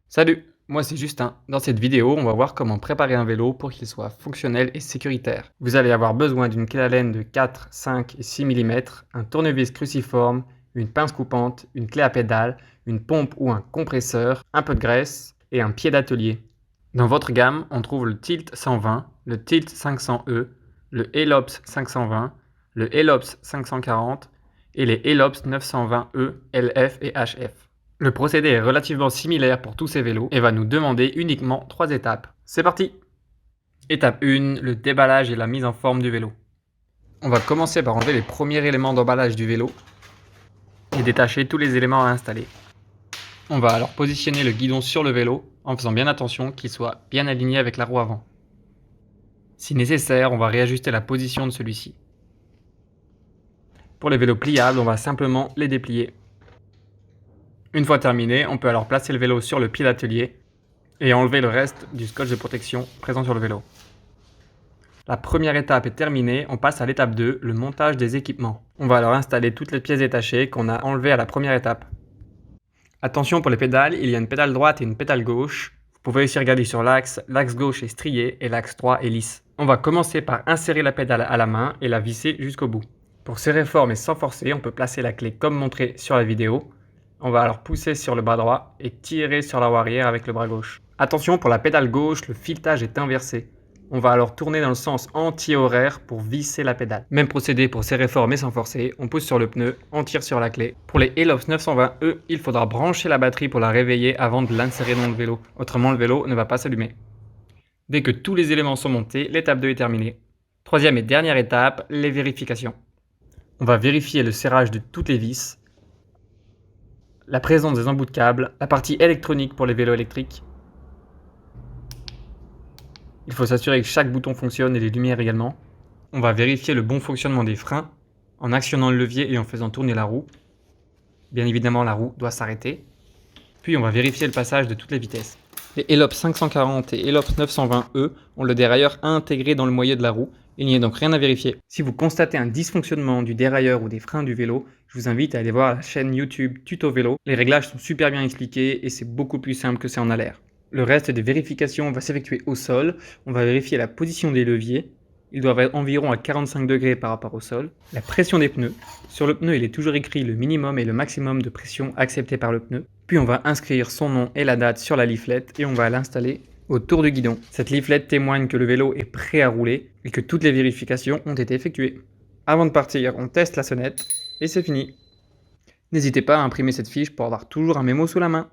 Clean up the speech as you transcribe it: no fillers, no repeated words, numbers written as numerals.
Salut, moi c'est Justin. Dans cette vidéo, on va voir comment préparer un vélo pour qu'il soit fonctionnel et sécuritaire. Vous allez avoir besoin d'une clé à laine de 4, 5 et 6 mm, un tournevis cruciforme, une pince coupante, une clé à pédale, une pompe ou un compresseur, un peu de graisse et un pied d'atelier. Dans votre gamme, on trouve le Tilt 120, le Tilt 500E, le Elops 520, le Elops 540 et les Elops 920E, LF et HF. Le procédé est relativement similaire pour tous ces vélos et va nous demander uniquement 3 étapes. C'est parti! Étape 1, le déballage et la mise en forme du vélo. On va commencer par enlever les premiers éléments d'emballage du vélo et détacher tous les éléments à installer. On va alors positionner le guidon sur le vélo en faisant bien attention qu'il soit bien aligné avec la roue avant. Si nécessaire, on va réajuster la position de celui-ci. Pour les vélos pliables, on va simplement les déplier. Une fois terminé, on peut alors placer le vélo sur le pied d'atelier et enlever le reste du scotch de protection présent sur le vélo. La première étape est terminée, on passe à l'étape 2, le montage des équipements. On va alors installer toutes les pièces détachées qu'on a enlevées à la première étape. Attention pour les pédales, il y a une pédale droite et une pédale gauche. Vous pouvez aussi regarder sur l'axe gauche est strié et l'axe droit est lisse. On va commencer par insérer la pédale à la main et la visser jusqu'au bout. Pour serrer fort mais sans forcer, on peut placer la clé comme montré sur la vidéo. On va alors pousser sur le bras droit et tirer sur la roue arrière avec le bras gauche. Attention pour la pédale gauche, le filetage est inversé. On va alors tourner dans le sens anti-horaire pour visser la pédale. Même procédé pour serrer fort mais sans forcer, on pousse sur le pneu, on tire sur la clé. Pour les Elops 920E, il faudra brancher la batterie pour la réveiller avant de l'insérer dans le vélo, autrement le vélo ne va pas s'allumer. Dès que tous les éléments sont montés, l'étape 2 est terminée. Troisième et dernière étape, les vérifications. On va vérifier le serrage de toutes les vis, la présence des embouts de câbles, la partie électronique pour les vélos électriques. Il faut s'assurer que chaque bouton fonctionne et les lumières également. On va vérifier le bon fonctionnement des freins en actionnant le levier et en faisant tourner la roue. Bien évidemment, la roue doit s'arrêter. Puis on va vérifier le passage de toutes les vitesses. Les Elops 540 et Elops 920E ont le dérailleur intégré dans le moyeu de la roue. Il n'y a donc rien à vérifier. Si vous constatez un dysfonctionnement du dérailleur ou des freins du vélo, je vous invite à aller voir la chaîne YouTube Tuto Vélo. Les réglages sont super bien expliqués et c'est beaucoup plus simple que c'est en a l'air. Le reste des vérifications va s'effectuer au sol. On va vérifier la position des leviers. Ils doivent être environ à 45 degrés par rapport au sol. La pression des pneus. Sur le pneu, il est toujours écrit le minimum et le maximum de pression accepté par le pneu. Puis on va inscrire son nom et la date sur la leaflette et on va l'installer autour du guidon. Cette leaflette témoigne que le vélo est prêt à rouler et que toutes les vérifications ont été effectuées. Avant de partir, on teste la sonnette et c'est fini. N'hésitez pas à imprimer cette fiche pour avoir toujours un mémo sous la main.